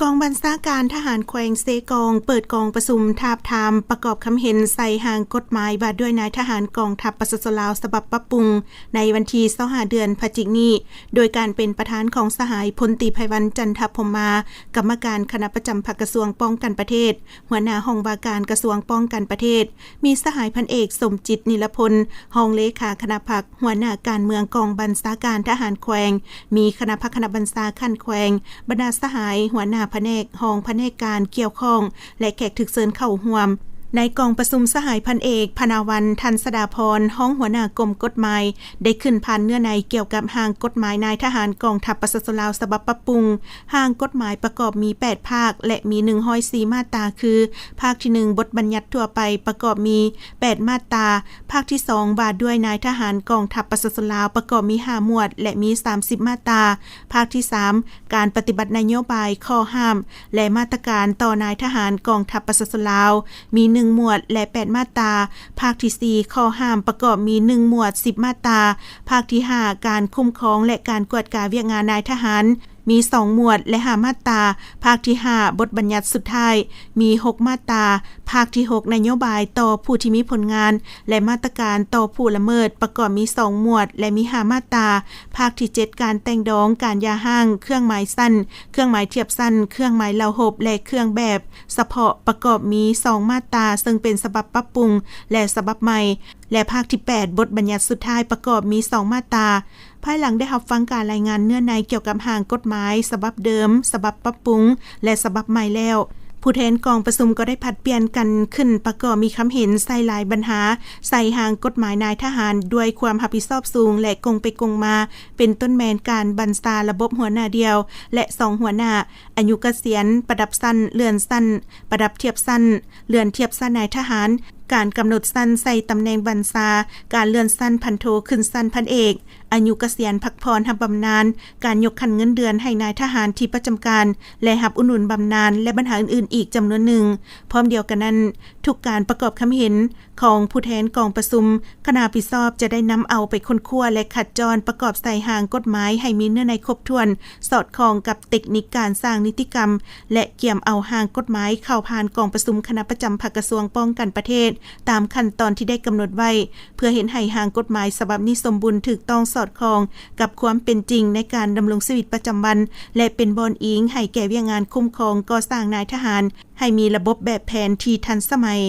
กองบัญชาการทหารแขวงเซกองเปิดกองประชุมทาบทามประกอบคำเห็นใส่หางกฎหมายว่าด้วยนายทหารกองทัพประชาชนลาวฉบับปรับปรุงในวันที่25เดือนพฤศจิกายนนี้โดยการเป็นประธานของสหายพลตรีไพวันจันทพรหมากรรมการคณะประจำภาคกระทรวงป้องกันประเทศหัวหน้าห้องว่าการกระทรวงป้องกันประเทศมีสหายพันเอกสมจิตนิรพลรองเลขาคณะพรรคหัวหน้าการเมืองกองบัญชาการทหารแขวงมีคณะพรรคคณะบัญชาขั้นแขวงบรรดาสหายหัวหน้าแผนกห้องแผนกการเกี่ยวข้องและแขกถึกเชิญเข้าร่วมในกองประชุมสหายพันเอกพนาวันทันสดาพรห้องหัวหน้ากรมกฎหมายได้ขึ้นผ่านเนื้อในเกี่ยวกับร่างกฎหมายนายทหารกองทัพประชาชนลาวฉบับปรับปรุงร่างกฎหมายประกอบมี8ภาคและมี104มาตราคือภาคที่1บทบัญญัติทั่วไปประกอบมี8มาตราภาคที่2ว่าด้วยนายทหารกองทัพประชาชนลาวประกอบมี5หมวดและมี30มาตราภาคที่3การปฏิบัตินโยบายข้อห้ามและมาตรการต่อนายทหารกองทัพประชาชนลาวมี1หมวดและ8มาตราภาคที่4ข้อห้ามประกอบมี1หมวด10มาตราภาคที่5การคุ้มครองและการกวดกาเวียกงานนายทหารมี2หมวดและ5มาตราภาคที่5บทบัญญัติสุดท้ายมี6มาตราภาคที่6นโยบายต่อผู้ที่มีผลงานและมาตรการต่อผู้ละเมิดประกอบมี2หมวดและมี5มาตราภาคที่7การแต่งดองการยาห้างเครื่องหมายสั้นเครื่องหมายเทียบสั้นเครื่องหมายเหลาหบและเครื่องแบบเฉพาะประกอบมี2มาตราซึ่งเป็นฉบับปรับปรุงและฉบับใหม่และภาคที่8บทบัญญัติสุดท้ายประกอบมี2มาตราภายหลังได้รับฟังการรายงานเนื้อในเกี่ยวกับร่างกฎหมายฉบับเดิมฉบับปรับปรุงและฉบับใหม่แล้วผู้แทนกองประชุมก็ได้ผัดเปลี่ยนกันขึ้นประกอบมีคำเห็นใส่หลายปัญหาใส่ร่างกฎหมายนายทหารด้วยความรับผิดชอบสูงและกงไปกงมาเป็นต้นแมนการบัญชาระบบหัวหน้าเดียวและ2หัวหน้าอายุเกษียณประดับสั้นเลื่อนสั้นประดับเทียบสั้นเลื่อนเทียบสั้นนายทหารการกำหนดสั้นใส่ตำแหน่งบัญชาการเลื่อนสั้นพันโทขึ้นสั้นพันเอกอายุเกษียณพักพรรับบำนาญการยกขั้นเงินเดือนให้นายทหารที่ประจำการและรับอุดหนุนบำนาญและปัญหาอื่นๆอีกจำนวนหนึ่งพร้อมเดียวกันนั้นทุกการประกอบคำเห็นของผู้แทนกองประชุมคณะผิดชอบจะได้นำเอาไปค้นคว้าและขัดจรประกอบใส่ร่างกฎหมายให้มีเนื้อในครบถ้วนสอดคล้องกับเทคนิคการสร้างนิติกรรมและเกี่ยมเอาร่างกฎหมายเข้าผ่านกองประชุมคณะประจำภาคกระทรวงป้องกันประเทศตามขั้นตอนที่ได้กำหนดไว้เพื่อเห็นให้ร่างกฎหมายฉบับนี้สมบูรณ์ถูกต้องสอดคล้องกับความเป็นจริงในการดำรงชีวิตประจำวันและเป็นบอนอิงให้แก่เวียงงานคุ้มครองก่อสร้างนายทหารให้มีระบบแบบแผนที่ทันสมัย